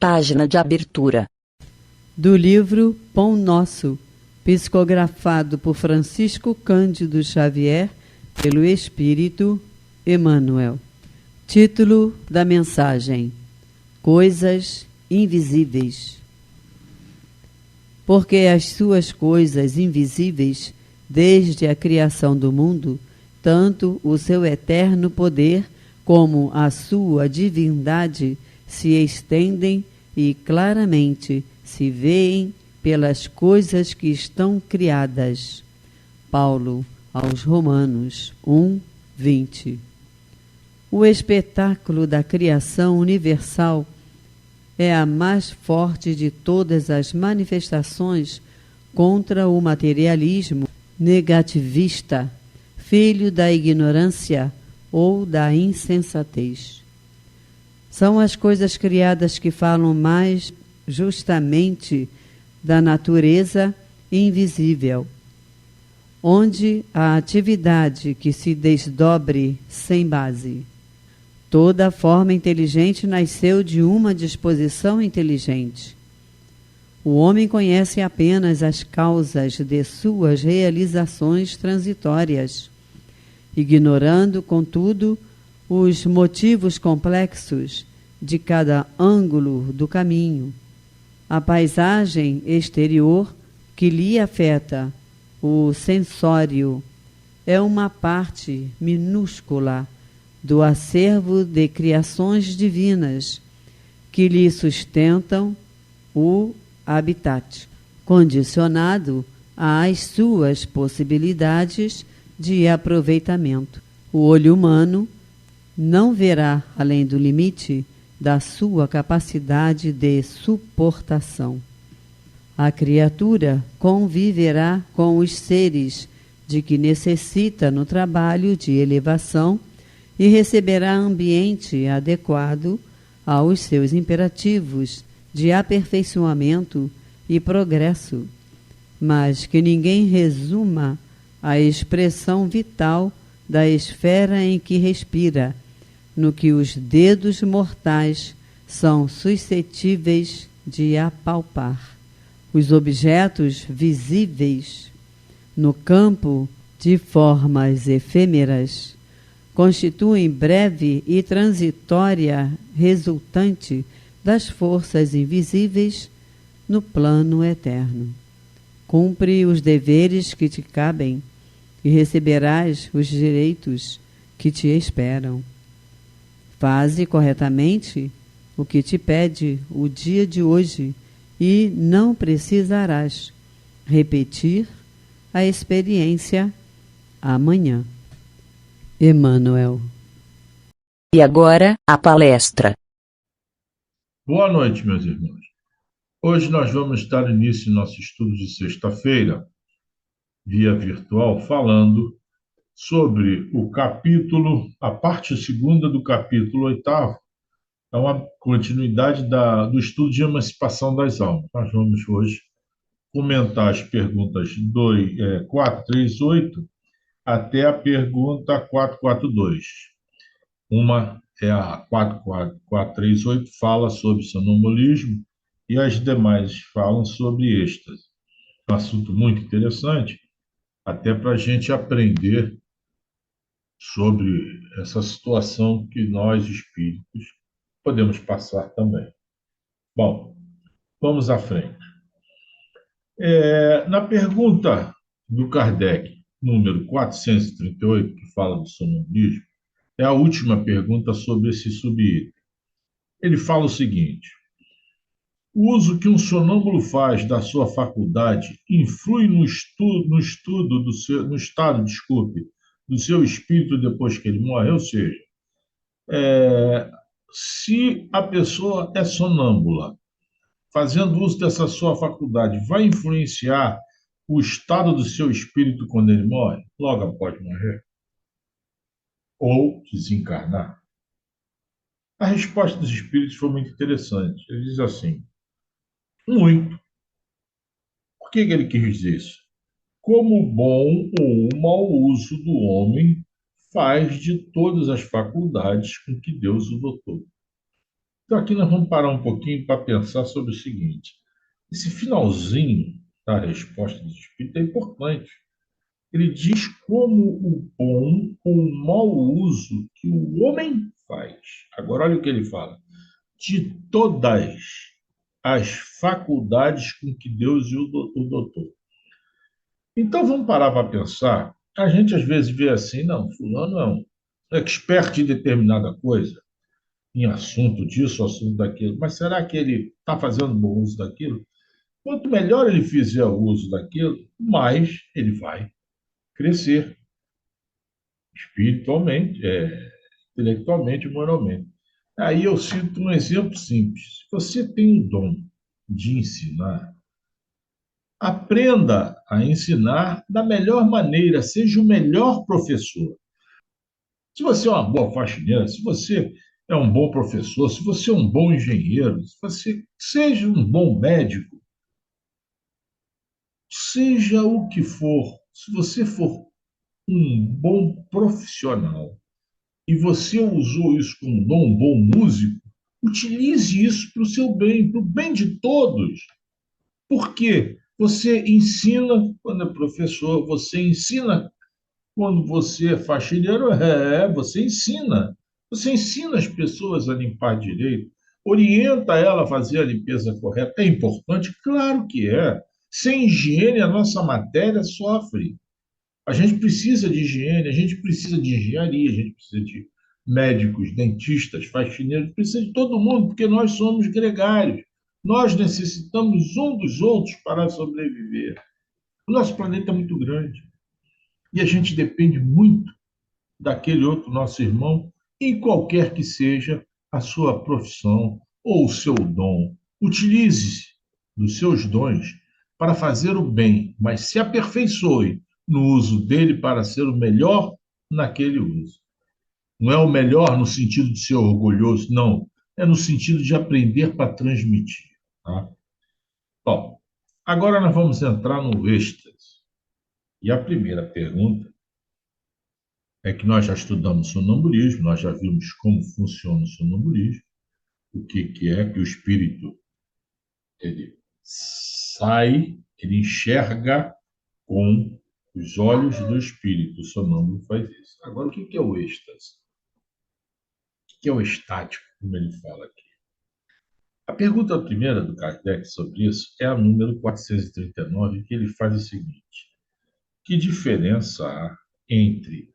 Página de abertura. Do livro Pão Nosso, psicografado por Francisco Cândido Xavier, pelo Espírito Emmanuel. Título da mensagem: Coisas Invisíveis. Porque as suas coisas invisíveis, desde a criação do mundo, tanto o seu eterno poder como a sua divindade se estendem e claramente se veem pelas coisas que estão criadas. Paulo aos Romanos 1:20. O espetáculo da criação universal é a mais forte de todas as manifestações contra o materialismo negativista, filho da ignorância ou da insensatez. São as coisas criadas que falam mais justamente da natureza invisível, onde a atividade que se desdobre sem base. Toda forma inteligente nasceu de uma disposição inteligente. O homem conhece apenas as causas de suas realizações transitórias, ignorando, contudo, os motivos complexos de cada ângulo do caminho. A paisagem exterior que lhe afeta o sensório é uma parte minúscula do acervo de criações divinas que lhe sustentam o habitat, condicionado às suas possibilidades de aproveitamento. O olho humano não verá além do limite da sua capacidade de suportação. A criatura conviverá com os seres de que necessita no trabalho de elevação e receberá ambiente adequado aos seus imperativos de aperfeiçoamento e progresso, mas que ninguém resuma a expressão vital da esfera em que respira, no que os dedos mortais são suscetíveis de apalpar. Os objetos visíveis no campo de formas efêmeras constituem breve e transitória resultante das forças invisíveis no plano eterno. Cumpre os deveres que te cabem e receberás os direitos que te esperam. Faze corretamente o que te pede o dia de hoje e não precisarás repetir a experiência amanhã. Emmanuel. E agora, a palestra. Boa noite, meus irmãos. Hoje nós vamos dar início ao nosso estudo de sexta-feira, via virtual, falando sobre o capítulo, a parte segunda do capítulo 8º, é uma continuidade do estudo de emancipação das almas. Nós vamos hoje comentar as perguntas 438 até a pergunta 442. Uma é a 438, fala sobre sonambulismo, e as demais falam sobre êxtase. Um assunto muito interessante, até para a gente aprender sobre essa situação que nós, espíritos, podemos passar também. Bom, vamos à frente. Na pergunta do Kardec, número 438, que fala do sonambulismo, é a última pergunta sobre esse subitem. Ele fala o seguinte: o uso que um sonâmbulo faz da sua faculdade influi no estado, do seu espírito depois que ele morre? Ou seja, se a pessoa é sonâmbula, fazendo uso dessa sua faculdade, vai influenciar o estado do seu espírito quando ele morre? Logo pode morrer? Ou desencarnar? A resposta dos espíritos foi muito interessante. Ele diz assim: muito. Por que ele quis dizer isso? Como bom ou mau uso do homem faz de todas as faculdades com que Deus o dotou. Então, aqui nós vamos parar um pouquinho para pensar sobre o seguinte: esse finalzinho da resposta do Espírito é importante. Ele diz como o bom ou o mau uso que o homem faz. Agora, olha o que ele fala: de todas as faculdades com que Deus o dotou. Então, vamos parar para pensar. A gente às vezes vê assim, não, fulano é um expert em determinada coisa, em assunto disso, assunto daquilo, mas será que ele está fazendo bom uso daquilo? Quanto melhor ele fizer o uso daquilo, mais ele vai crescer espiritualmente, intelectualmente e moralmente. Aí eu cito um exemplo simples. Se você tem o dom de ensinar, aprenda a ensinar da melhor maneira, seja o melhor professor. Se você é uma boa faxineira, se você é um bom professor, se você é um bom engenheiro, se você seja um bom médico, seja o que for, se você for um bom profissional e você usou isso como dom, um bom músico, utilize isso para o seu bem, para o bem de todos. Porque você ensina quando é professor, você ensina quando você é faxineiro, você ensina. Você ensina as pessoas a limpar direito, orienta ela a fazer a limpeza correta. É importante? Claro que é. Sem higiene, a nossa matéria sofre. A gente precisa de higiene, a gente precisa de engenharia, a gente precisa de médicos, dentistas, faxineiros, precisa de todo mundo, porque nós somos gregários. Nós necessitamos um dos outros para sobreviver. O nosso planeta é muito grande e a gente depende muito daquele outro nosso irmão, em qualquer que seja a sua profissão ou o seu dom. Utilize dos seus dons para fazer o bem, mas se aperfeiçoe no uso dele para ser o melhor naquele uso. Não é o melhor no sentido de ser orgulhoso, não. É no sentido de aprender para transmitir. Tá? Bom, agora nós vamos entrar no êxtase. E a primeira pergunta é que nós já estudamos sonambulismo, nós já vimos como funciona o sonambulismo, o que é que o espírito ele sai, ele enxerga com os olhos do espírito. O sonâmbulo faz isso. Agora, o que é o êxtase? O que é o estático, como ele fala aqui? A pergunta primeira do Kardec sobre isso é a número 439, que ele faz o seguinte: que diferença há entre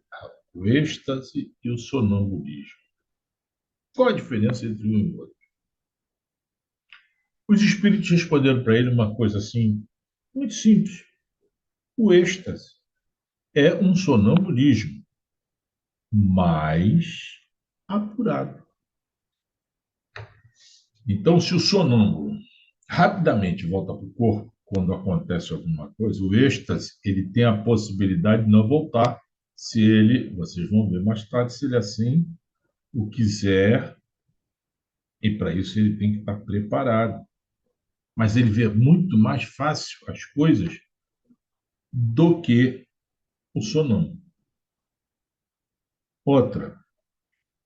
o êxtase e o sonambulismo? Qual a diferença entre um e o outro? Os espíritos responderam para ele uma coisa assim, muito simples. O êxtase é um sonambulismo mais apurado. Então, se o sonâmbulo rapidamente volta para o corpo, quando acontece alguma coisa, o êxtase ele tem a possibilidade de não voltar, se ele, vocês vão ver mais tarde, se ele assim o quiser, e para isso ele tem que estar preparado. Mas ele vê muito mais fácil as coisas do que o sonâmbulo. Outra,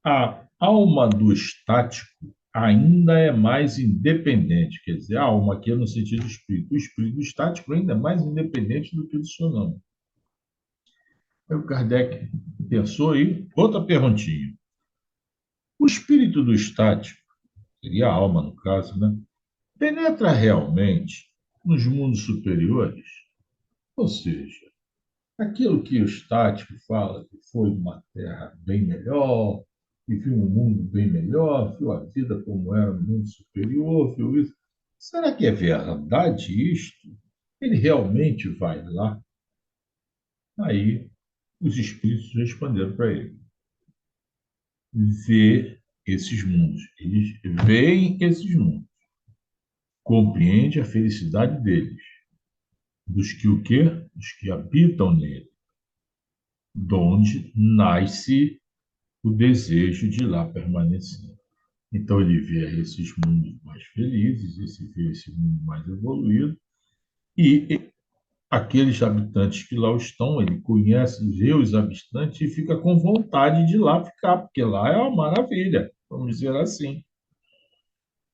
a alma do estático ainda é mais independente, quer dizer, a alma aqui é no sentido do espírito. O espírito estático ainda é mais independente do que o do sonâmbulo. Aí o Kardec pensou aí, outra perguntinha. O espírito do estático, seria a alma no caso, né? Penetra realmente nos mundos superiores? Ou seja, aquilo que o estático fala que foi uma terra bem melhor, que viu um mundo bem melhor, viu a vida como era no mundo superior, viu isso. Será que é verdade isto? Ele realmente vai lá? Aí os espíritos responderam para ele: vê esses mundos. Eles veem esses mundos. Compreende a felicidade deles. Dos que o quê? Dos que habitam nele. Donde nasce o desejo de lá permanecer. Então ele vê esses mundos mais felizes, vê esse mundo mais evoluído, e aqueles habitantes que lá estão, ele conhece, vê os habitantes e fica com vontade de lá ficar, porque lá é uma maravilha, vamos dizer assim.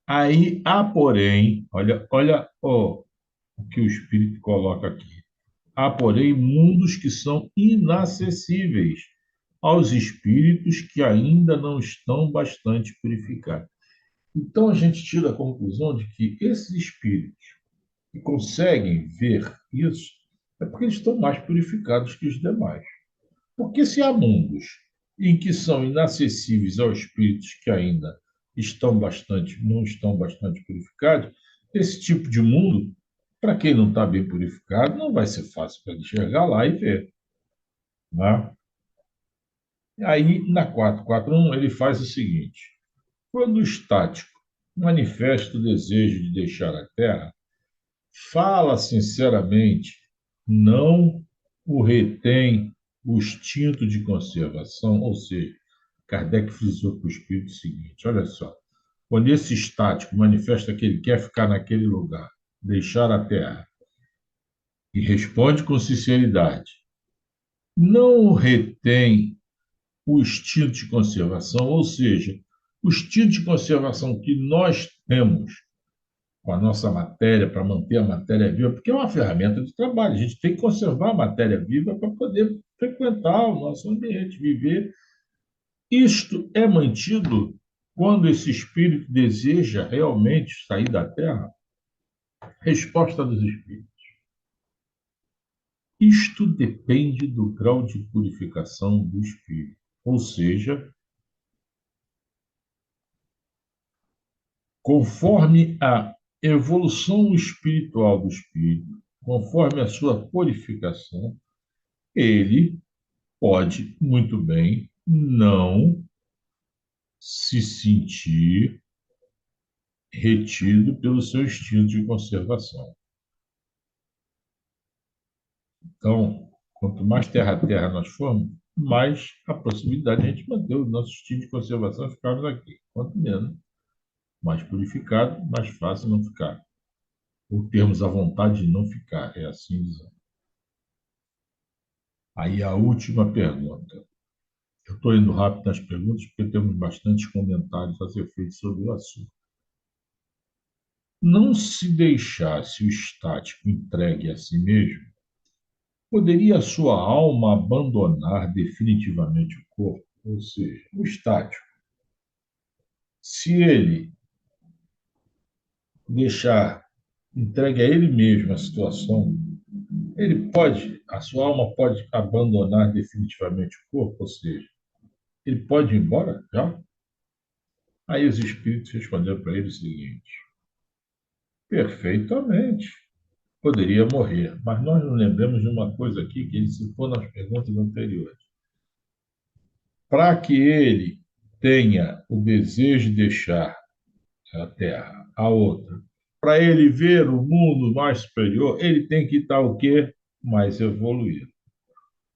Aí há, porém, olha o que o Espírito coloca aqui. Há, porém, mundos que são inacessíveis aos espíritos que ainda não estão bastante purificados. Então a gente tira a conclusão de que esses espíritos que conseguem ver isso é porque eles estão mais purificados que os demais. Porque se há mundos em que são inacessíveis aos espíritos que ainda não estão bastante purificados, esse tipo de mundo, para quem não está bem purificado, não vai ser fácil para ele chegar lá e ver. Né? Aí, na 441, ele faz o seguinte: quando o estático manifesta o desejo de deixar a Terra, fala sinceramente, não o retém o instinto de conservação, ou seja, Kardec frisou para o espírito o seguinte: olha só, quando esse estático manifesta que ele quer ficar naquele lugar, deixar a Terra, e responde com sinceridade, não o retém o instinto de conservação, ou seja, o instinto de conservação que nós temos com a nossa matéria, para manter a matéria viva, porque é uma ferramenta de trabalho. A gente tem que conservar a matéria viva para poder frequentar o nosso ambiente, viver. Isto é mantido quando esse espírito deseja realmente sair da Terra? Resposta dos espíritos. Isto depende do grau de purificação do espírito. Ou seja, conforme a evolução espiritual do espírito, conforme a sua purificação, ele pode muito bem não se sentir retido pelo seu instinto de conservação. Então, quanto mais terra a terra nós formos, mais a possibilidade de a gente manter o nosso instinto de conservação e ficarmos aqui. Quanto menos, mais purificado, mais fácil não ficar. Ou termos a vontade de não ficar, é assim dizer. Aí a última pergunta. Eu estou indo rápido nas perguntas porque temos bastantes comentários a ser feitos sobre o assunto. Não se deixasse o estático entregue a si mesmo, poderia a sua alma abandonar definitivamente o corpo? Ou seja, o estático, se ele deixar entregue a ele mesmo a situação, a sua alma pode abandonar definitivamente o corpo, ou seja, ele pode ir embora já? Aí os espíritos responderam para ele o seguinte: perfeitamente, poderia morrer, mas nós nos lembramos de uma coisa aqui que ele citou nas perguntas anteriores. Para que ele tenha o desejo de deixar a Terra, a outra, para ele ver o mundo mais superior, ele tem que estar o quê? Mais evoluído.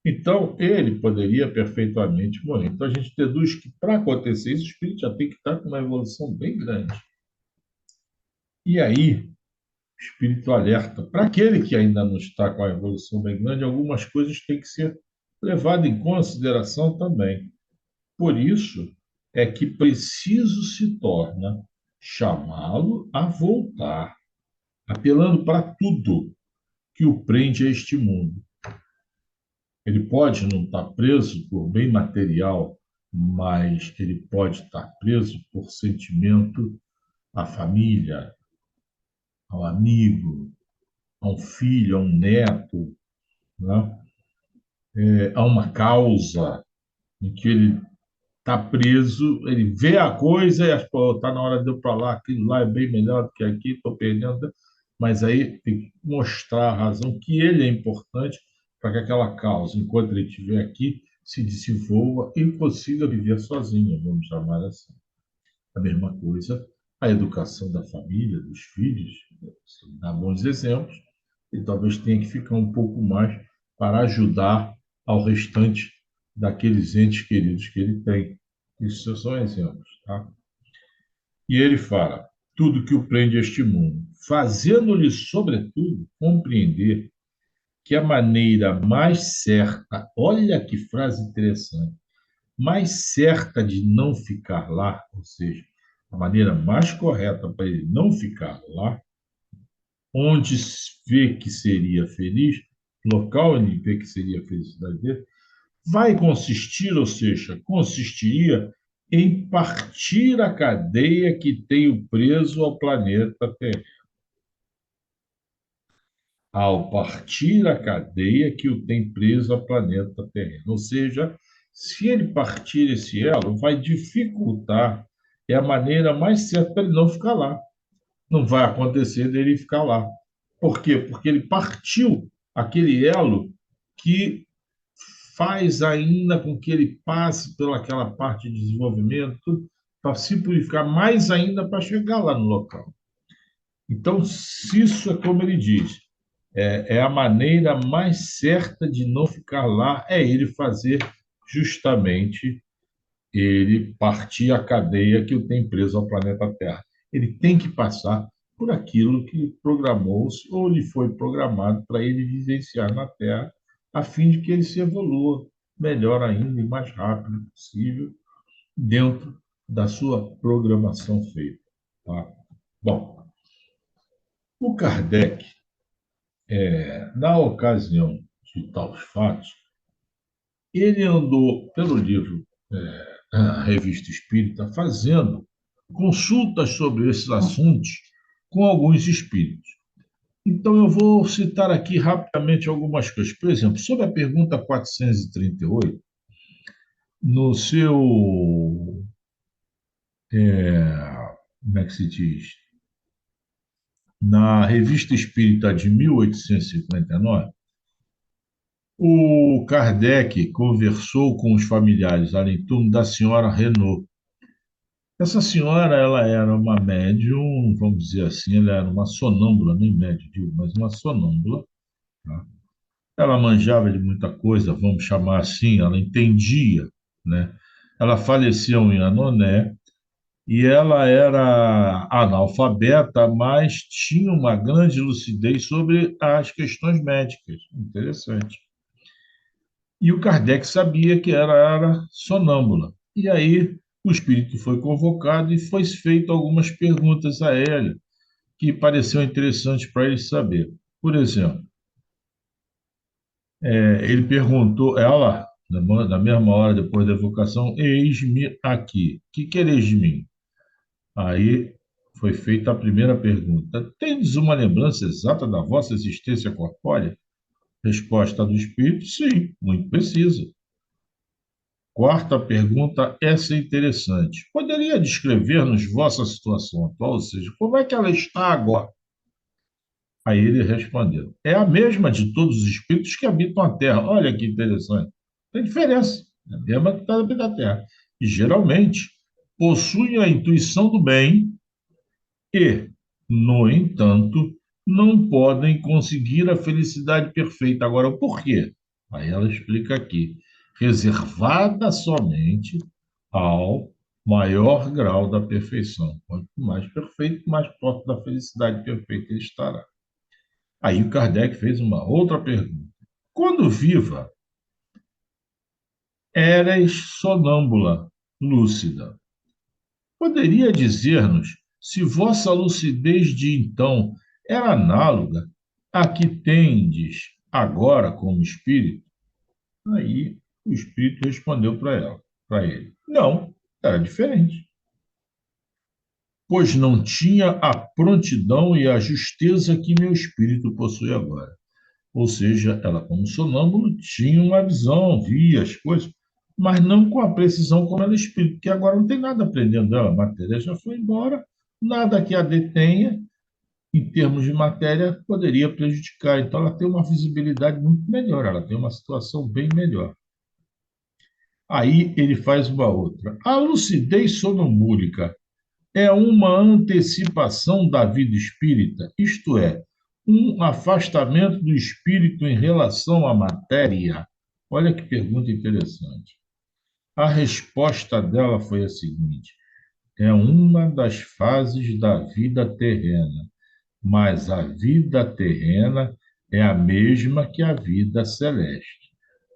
Então, ele poderia perfeitamente morrer. Então, a gente deduz que, para acontecer isso, o espírito já tem que estar com uma evolução bem grande. E aí, o espírito alerta. Para aquele que ainda não está com a evolução bem grande, algumas coisas têm que ser levadas em consideração também. Por isso é que preciso se torna chamá-lo a voltar, apelando para tudo que o prende a este mundo. Ele pode não estar preso por bem material, mas ele pode estar preso por sentimento à família, ao amigo, a um filho, a um neto, né? A uma causa em que ele está preso, ele vê a coisa e está na hora de eu para lá, aquilo lá é bem melhor do que aqui, estou perdendo. Mas aí tem que mostrar a razão que ele é importante para que aquela causa, enquanto ele estiver aqui, se desenvolva e consiga viver sozinho, vamos chamar assim. A mesma coisa, a educação da família, dos filhos, dá bons exemplos, e talvez tenha que ficar um pouco mais para ajudar ao restante daqueles entes queridos que ele tem. Isso são exemplos. Tá? E ele fala, tudo que o prende a este mundo, fazendo-lhe, sobretudo, compreender que a maneira mais certa, olha que frase interessante, mais certa de não ficar lá, ou seja, A maneira mais correta para ele não ficar lá, onde vê que seria feliz, local onde vê que seria a felicidade dele, vai consistir, ou seja, consistiria em partir a cadeia que tem o preso ao planeta Terra. Ao partir a cadeia que o tem preso ao planeta Terra. Ou seja, se ele partir esse elo, vai dificultar, é a maneira mais certa para ele não ficar lá. Não vai acontecer dele ficar lá. Por quê? Porque ele partiu aquele elo que faz ainda com que ele passe pelaquela parte de desenvolvimento para se purificar mais ainda para chegar lá no local. Então, se isso é como ele diz, é a maneira mais certa de não ficar lá, é ele fazer justamente ele partir a cadeia que o tem preso ao planeta Terra. Ele tem que passar por aquilo que programou-se ou lhe foi programado para ele vivenciar na Terra, a fim de que ele se evolua melhor ainda e mais rápido possível dentro da sua programação feita. Tá? Bom, o Kardec, na ocasião de tais fatos, ele andou pelo livro a Revista Espírita fazendo consultas sobre esses assuntos com alguns espíritos. Então, eu vou citar aqui rapidamente algumas coisas. Por exemplo, sobre a pergunta 438, no seu. Como é que se diz? Na Revista Espírita de 1859, o Kardec conversou com os familiares ali em torno da senhora Renault. Essa senhora, ela era uma médium, vamos dizer assim, ela era uma sonâmbula, nem médium, digo, mas uma sonâmbula. Tá? Ela manjava de muita coisa, vamos chamar assim, ela entendia, né? Ela faleceu em Anoné e ela era analfabeta, mas tinha uma grande lucidez sobre as questões médicas. Interessante. E o Kardec sabia que ela era sonâmbula. E aí o espírito foi convocado e foi feito algumas perguntas a ela que pareciam interessantes para ele saber. Por exemplo, ele perguntou, ela, na mesma hora depois da evocação, eis-me aqui. O que quereis de mim? Aí foi feita a primeira pergunta. Tendes uma lembrança exata da vossa existência corpórea? Resposta do espírito, sim, muito precisa. Quarta pergunta, essa é interessante. Poderia descrever-nos vossa situação atual, ou seja, como é que ela está agora? Aí ele respondeu: é a mesma de todos os espíritos que habitam a Terra. Olha que interessante. Tem diferença. É a mesma que está na Terra. E geralmente possuem a intuição do bem e, no entanto, não podem conseguir a felicidade perfeita. Agora, por quê? Aí ela explica aqui: reservada somente ao maior grau da perfeição. Quanto mais perfeito, mais próximo da felicidade perfeita ele estará. Aí o Kardec fez uma outra pergunta. Quando viva, eras sonâmbula, lúcida. Poderia dizer-nos se vossa lucidez de então era análoga à que tendes agora como espírito? Aí o espírito respondeu para ele: não, era diferente, pois não tinha a prontidão e a justeza que meu espírito possui agora. Ou seja, ela, como sonâmbulo, tinha uma visão, via as coisas, mas não com a precisão como ela explica, porque agora não tem nada aprendendo dela. A matéria já foi embora, nada que a detenha, em termos de matéria, poderia prejudicar. Então, ela tem uma visibilidade muito melhor, ela tem uma situação bem melhor. Aí ele faz uma outra. A lucidez sonambúlica é uma antecipação da vida espírita, isto é, um afastamento do espírito em relação à matéria? Olha que pergunta interessante. A resposta dela foi a seguinte: é uma das fases da vida terrena, mas a vida terrena é a mesma que a vida celeste.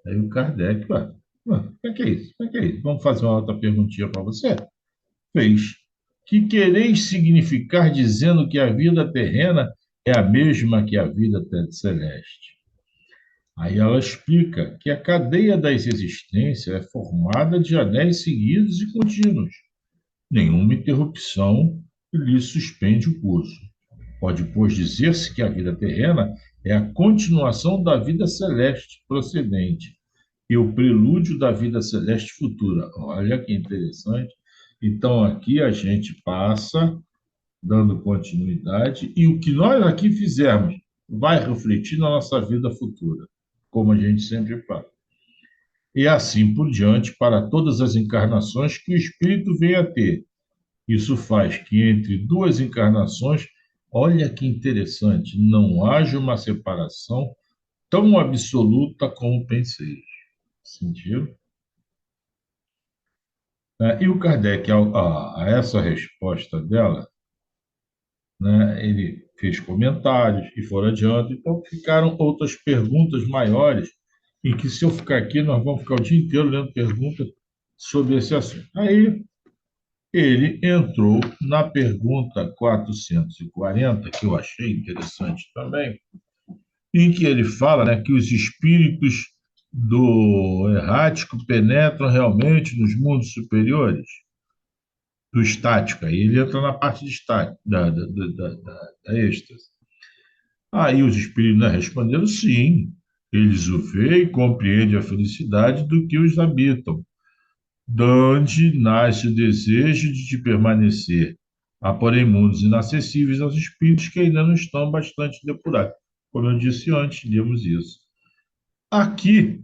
Aí o Kardec, como é que é isso? Como é que é isso? Vamos fazer uma outra perguntinha para você? Fez. Que quereis significar dizendo que a vida terrena é a mesma que a vida celeste? Aí ela explica que a cadeia das existências é formada de anéis seguidos e contínuos. Nenhuma interrupção lhe suspende o curso. Pode, pois, dizer-se que a vida terrena é a continuação da vida celeste procedente e o prelúdio da vida celeste futura. Olha que interessante. Então, aqui a gente passa dando continuidade, e o que nós aqui fizermos vai refletir na nossa vida futura, como a gente sempre fala. E assim por diante, para todas as encarnações que o espírito vem a ter. Isso faz que entre duas encarnações, olha que interessante, não haja uma separação tão absoluta como pensei. Sentiram? E o Kardec, a essa resposta dela, né, ele fez comentários e foram adiante. Então, ficaram outras perguntas maiores, em que, se eu ficar aqui, nós vamos ficar o dia inteiro lendo perguntas sobre esse assunto. Aí, ele entrou na pergunta 440, que eu achei interessante também, em que ele fala, né, que os espíritos do errático penetram realmente nos mundos superiores do estático. Aí ele entra na parte de estático, da êxtase. Aí os espíritos, né, responderam sim, eles o veem e compreendem a felicidade do que os habitam, donde nasce o desejo de permanecer, há porém mundos inacessíveis aos espíritos que ainda não estão bastante depurados. Como eu disse antes, lemos isso. Aqui,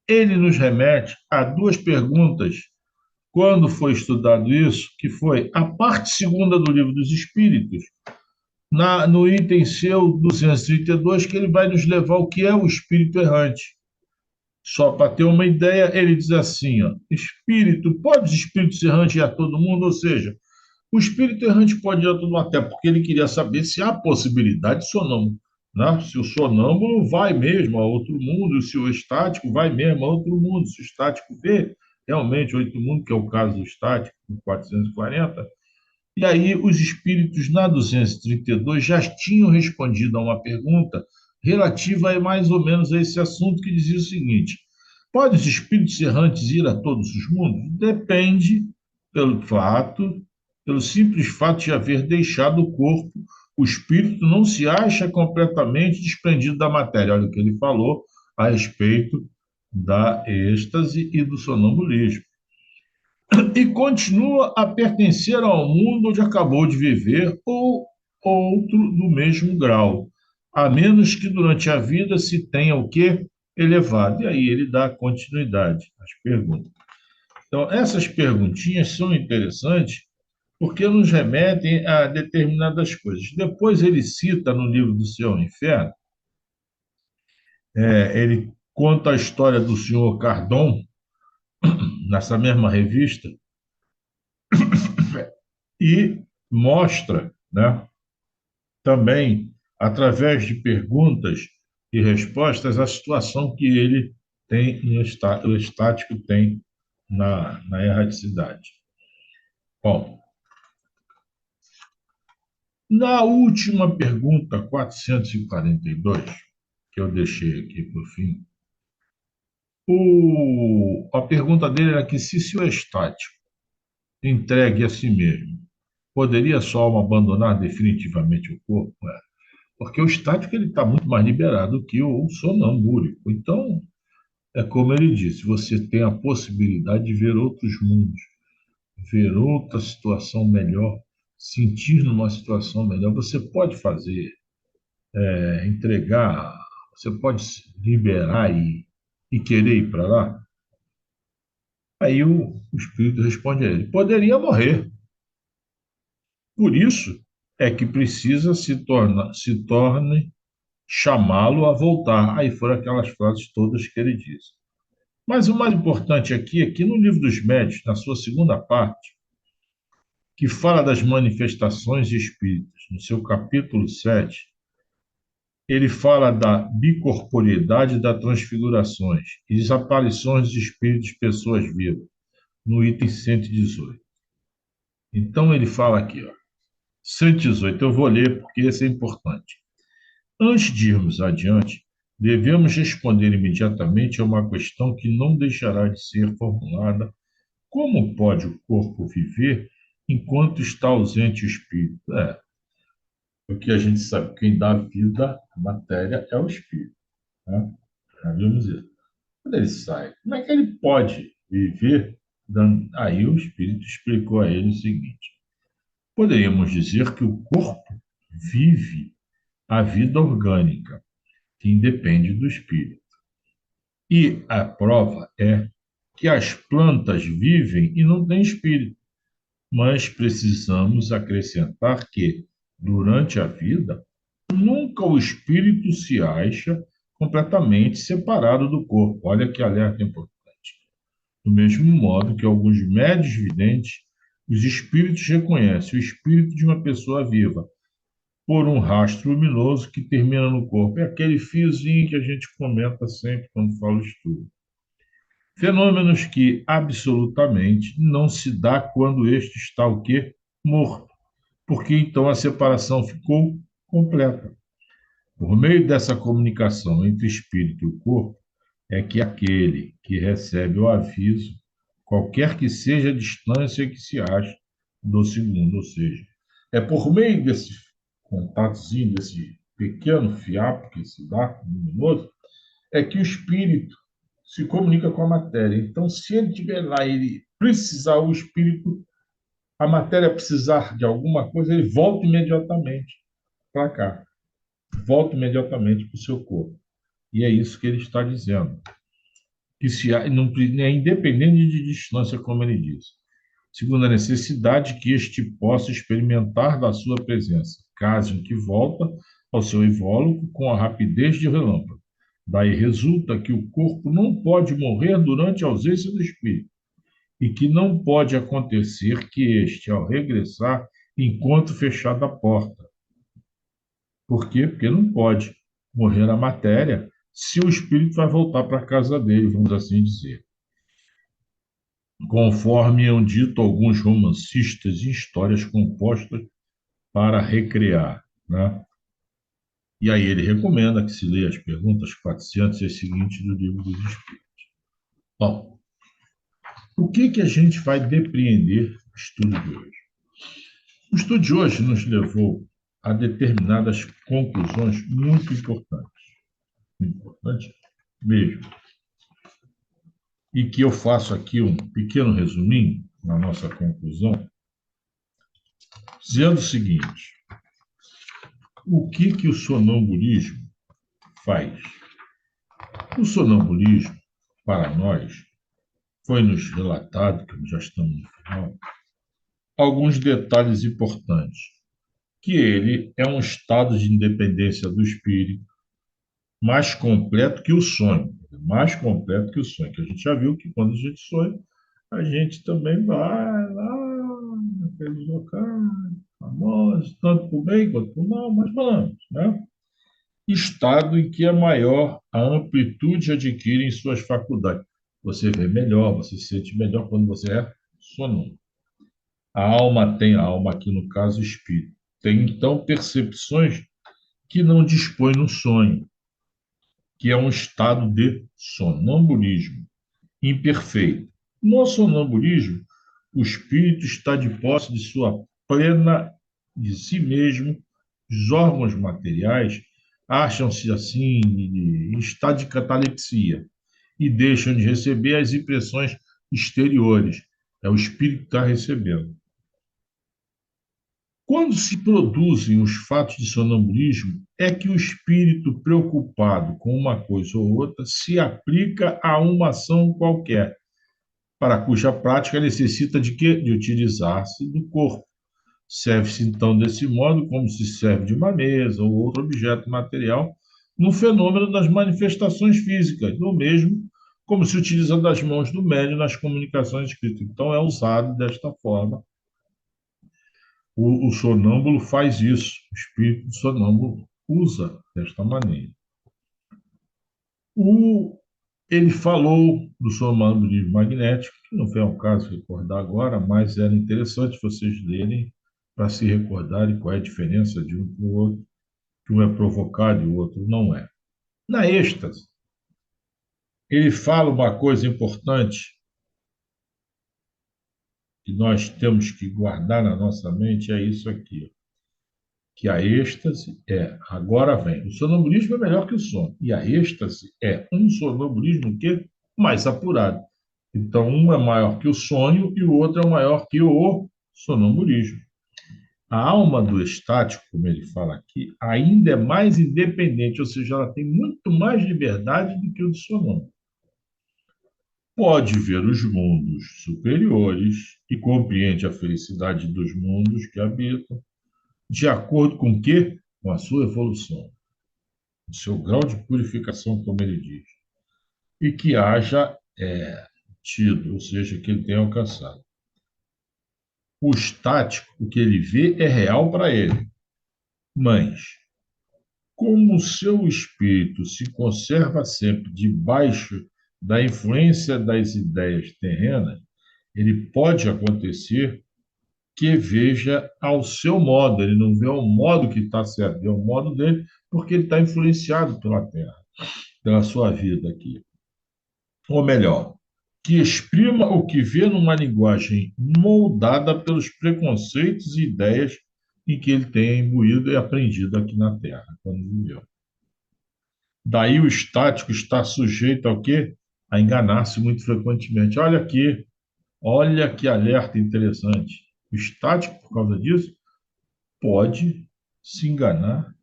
ele nos remete a duas perguntas, quando foi estudado isso, que foi a parte segunda do Livro dos Espíritos, no item seu 232, que ele vai nos levar ao que é o espírito errante. Só para ter uma ideia, ele diz assim: ó, espírito, pode os espíritos errantes ir a todo mundo? Ou seja, o espírito errante pode ir a todo mundo, até porque ele queria saber se há possibilidade de sonâmbulo. Né? Se o sonâmbulo vai mesmo a outro mundo, se o estático vai mesmo a outro mundo, se o estático vê realmente outro mundo, que é o caso do estático, 440. E aí, os espíritos, na 232, já tinham respondido a uma pergunta relativa a mais ou menos a esse assunto, que dizia o seguinte: podem os espíritos errantes ir a todos os mundos? Depende, pelo simples fato de haver deixado o corpo, o espírito não se acha completamente desprendido da matéria. Olha o que ele falou a respeito da êxtase e do sonambulismo, e continua a pertencer ao mundo onde acabou de viver ou outro do mesmo grau, a menos que durante a vida se tenha o quê? Elevado. E aí ele dá continuidade às perguntas. Então, essas perguntinhas são interessantes porque nos remetem a determinadas coisas. Depois ele cita no livro do Céu e Inferno, ele conta a história do senhor Cardon, nessa mesma revista, e mostra, né, também, através de perguntas e respostas, a situação que ele tem, o estático tem na erraticidade. Bom, na última pergunta, 442, que eu deixei aqui por fim, a pergunta dele era que se o estático entregue a si mesmo, poderia sua alma abandonar definitivamente o corpo? Porque o estático ele está muito mais liberado que o sonambúlico. Então, é como ele disse, você tem a possibilidade de ver outros mundos, ver outra situação melhor, sentir numa situação melhor. Você pode fazer, entregar, você pode se liberar e querer ir para lá. Aí o espírito responde a ele: poderia morrer. Por isso é que precisa se torne chamá-lo a voltar. Aí foram aquelas frases todas que ele disse. Mas o mais importante aqui é que no Livro dos Médiuns, na sua segunda parte, que fala das manifestações espíritas, no seu capítulo 7, ele fala da bicorporiedade das transfigurações e desaparições de espíritos de pessoas vivas, no item 118. Então ele fala aqui, ó, 118, eu vou ler porque esse é importante. Antes de irmos adiante, devemos responder imediatamente a uma questão que não deixará de ser formulada: como pode o corpo viver enquanto está ausente o espírito? Porque a gente sabe que quem dá vida à matéria é o espírito, né? Já vimos isso. Quando ele sai, como é que ele pode viver? Aí o espírito explicou a ele o seguinte: poderíamos dizer que o corpo vive a vida orgânica, que independe do espírito. E a prova é que as plantas vivem e não têm espírito. Mas precisamos acrescentar que, durante a vida, nunca o espírito se acha completamente separado do corpo. Olha que alerta importante. Do mesmo modo que alguns médios videntes, os espíritos reconhecem o espírito de uma pessoa viva por um rastro luminoso que termina no corpo. É aquele fiozinho que a gente comenta sempre quando fala o estudo. Fenômenos que absolutamente não se dá quando este está o quê? Morto, porque então a separação ficou completa. Por meio dessa comunicação entre o espírito e o corpo, é que aquele que recebe o aviso, qualquer que seja a distância que se ache do segundo, ou seja, é por meio desse contatozinho, desse pequeno fiapo que se dá luminoso, é que o espírito se comunica com a matéria. Então, se ele estiver lá, ele precisar, o espírito, a matéria precisar de alguma coisa, ele volta imediatamente para cá, volta imediatamente para o seu corpo. E é isso que ele está dizendo. Que se há, não, é independente de distância, como ele diz, segundo a necessidade que este possa experimentar da sua presença, caso em que volta ao seu invólucro com a rapidez de relâmpago. Daí resulta que o corpo não pode morrer durante a ausência do espírito, e que não pode acontecer que este, ao regressar, encontre fechada a porta. Por quê? Porque não pode morrer a matéria se o espírito vai voltar para a casa dele, vamos assim dizer. Conforme hão dito alguns romancistas em histórias compostas para recrear, né? E aí ele recomenda que se leia as perguntas 400 e seguintes do Livro dos Espíritos. Bom, o que a gente vai depreender do estudo de hoje? O estudo de hoje nos levou a determinadas conclusões muito importantes mesmo, e que eu faço aqui um pequeno resuminho na nossa conclusão, dizendo o seguinte: o que o sonambulismo faz? O sonambulismo, para nós, foi-nos relatado, que já estamos no final, alguns detalhes importantes, que ele é um estado de independência do espírito mais completo que o sonho, mais completo que o sonho, que a gente já viu que quando a gente sonha, a gente também vai lá naqueles locais famosos, tanto para o bem quanto para o mal, mas falamos, né? Estado em que é maior a amplitude adquire em suas faculdades. Você vê melhor, você se sente melhor quando você é sonâmbulo. A alma aqui no caso o espírito, tem então percepções que não dispõe no sonho, que é um estado de sonambulismo imperfeito. No sonambulismo, o espírito está de posse de sua plena, de si mesmo, os órgãos materiais acham-se assim em estado de catalepsia e deixam de receber as impressões exteriores. É o espírito que está recebendo. Quando se produzem os fatos de sonambulismo, é que o espírito preocupado com uma coisa ou outra se aplica a uma ação qualquer, para cuja prática necessita de quê? De utilizar-se do corpo. Serve-se então desse modo como se serve de uma mesa ou outro objeto material no fenômeno das manifestações físicas, do mesmo como se utiliza das mãos do médium nas comunicações escritas. Então é usado desta forma. O sonâmbulo faz isso, o espírito sonâmbulo usa desta maneira. O Ele falou do sonambulismo magnético, que não foi ao caso recordar agora, mas era interessante vocês lerem para se recordarem qual é a diferença de um para o outro, que um é provocado e o outro não é. Na êxtase, ele fala uma coisa importante que nós temos que guardar na nossa mente, é isso aqui, que a êxtase agora vem, o sonambulismo é melhor que o sono, e a êxtase é um sonambulismo que mais apurado. Então, um é maior que o sonho e o outro é maior que o sonambulismo. A alma do estático, como ele fala aqui, ainda é mais independente, ou seja, ela tem muito mais liberdade do que o do sonâmbulo. Pode ver os mundos superiores e compreende a felicidade dos mundos que habitam, de acordo com o quê? Com a sua evolução, o seu grau de purificação, como ele diz, e que haja tido, ou seja, que ele tenha alcançado. O estático, o que ele vê é real para ele, mas como o seu espírito se conserva sempre debaixo da influência das ideias terrenas, ele pode acontecer que veja ao seu modo, ele não vê ao modo que está certo, vê ao modo dele, porque ele está influenciado pela Terra, pela sua vida aqui. Ou melhor, que exprima o que vê numa linguagem moldada pelos preconceitos e ideias em que ele tem imbuído e aprendido aqui na Terra, quando viveu. Daí o estático está sujeito ao quê? A enganar-se muito frequentemente. Olha que alerta interessante. O estático, por causa disso, pode se enganar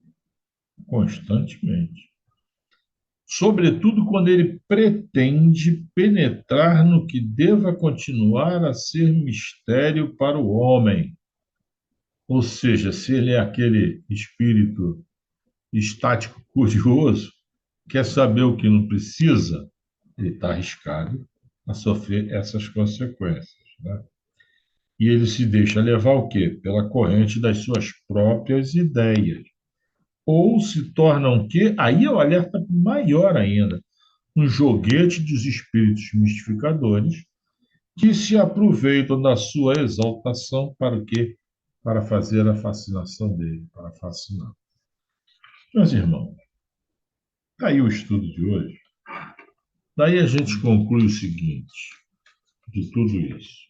constantemente. Sobretudo quando ele pretende penetrar no que deva continuar a ser mistério para o homem. Ou seja, se ele é aquele espírito estático curioso, quer saber o que não precisa, ele está arriscado a sofrer essas consequências, né? E ele se deixa levar o quê? Pela corrente das suas próprias ideias. Ou se torna um quê? Aí é o alerta maior ainda, um joguete dos espíritos mistificadores que se aproveitam da sua exaltação para o quê? Para fazer a fascinação dele, para fascinar. Meus irmãos, está aí o estudo de hoje. Daí a gente conclui o seguinte, de tudo isso.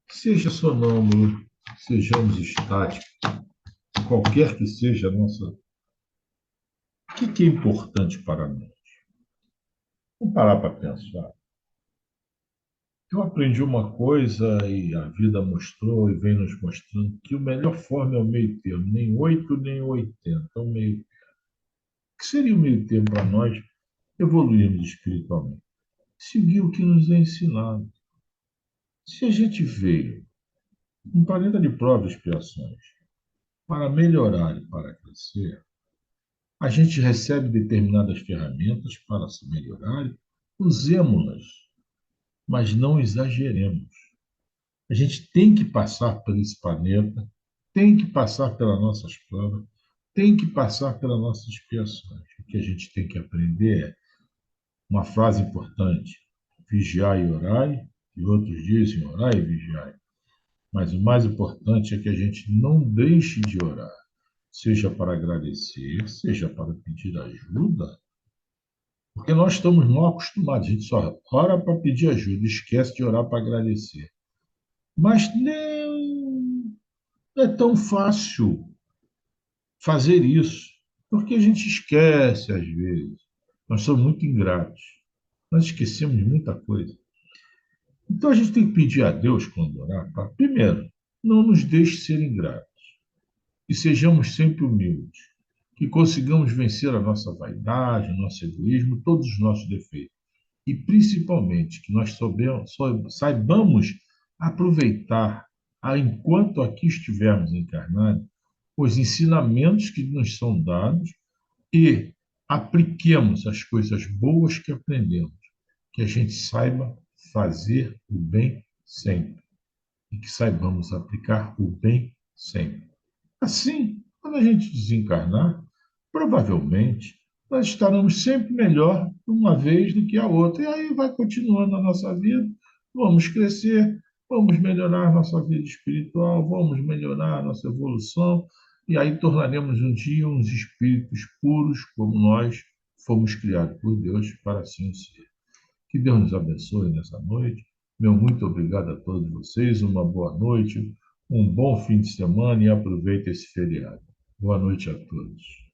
Seja sonâmbulo, sejamos estáticos, qualquer que seja a nossa... O que é importante para nós? Vamos parar para pensar. Eu aprendi uma coisa e a vida mostrou e vem nos mostrando que a melhor forma é o meio termo, nem 8 nem 80, é o meio. O que seria o meio termo para nós evoluirmos espiritualmente? Seguir o que nos é ensinado. Se a gente veio um planeta de provas e expiações para melhorar e para crescer, a gente recebe determinadas ferramentas para se melhorar, usemos-las, mas não exageremos. A gente tem que passar por esse planeta, tem que passar pelas nossas provas, tem que passar pelas nossas expiações. O que a gente tem que aprender é uma frase importante: vigiai e orai, e outros dizem orai e vigiai. Mas o mais importante é que a gente não deixe de orar, seja para agradecer, seja para pedir ajuda, porque nós estamos mal acostumados, a gente só ora para pedir ajuda, esquece de orar para agradecer. Mas não é tão fácil fazer isso, porque a gente esquece às vezes. Nós somos muito ingratos, nós esquecemos de muita coisa. Então a gente tem que pedir a Deus quando orar, para, primeiro, não nos deixe ser ingratos e sejamos sempre humildes, que consigamos vencer a nossa vaidade, o nosso egoísmo, todos os nossos defeitos. E principalmente que nós saibamos aproveitar, enquanto aqui estivermos encarnados, os ensinamentos que nos são dados e apliquemos as coisas boas que aprendemos, que a gente saiba fazer o bem sempre e que saibamos aplicar o bem sempre. Assim, quando a gente desencarnar, provavelmente nós estaremos sempre melhor uma vez do que a outra. E aí vai continuando a nossa vida, vamos crescer, vamos melhorar nossa vida espiritual, vamos melhorar a nossa evolução, e aí tornaremos um dia uns espíritos puros, como nós fomos criados por Deus para assim ser. Que Deus nos abençoe nessa noite. Meu muito obrigado a todos vocês, uma boa noite, um bom fim de semana e aproveite esse feriado. Boa noite a todos.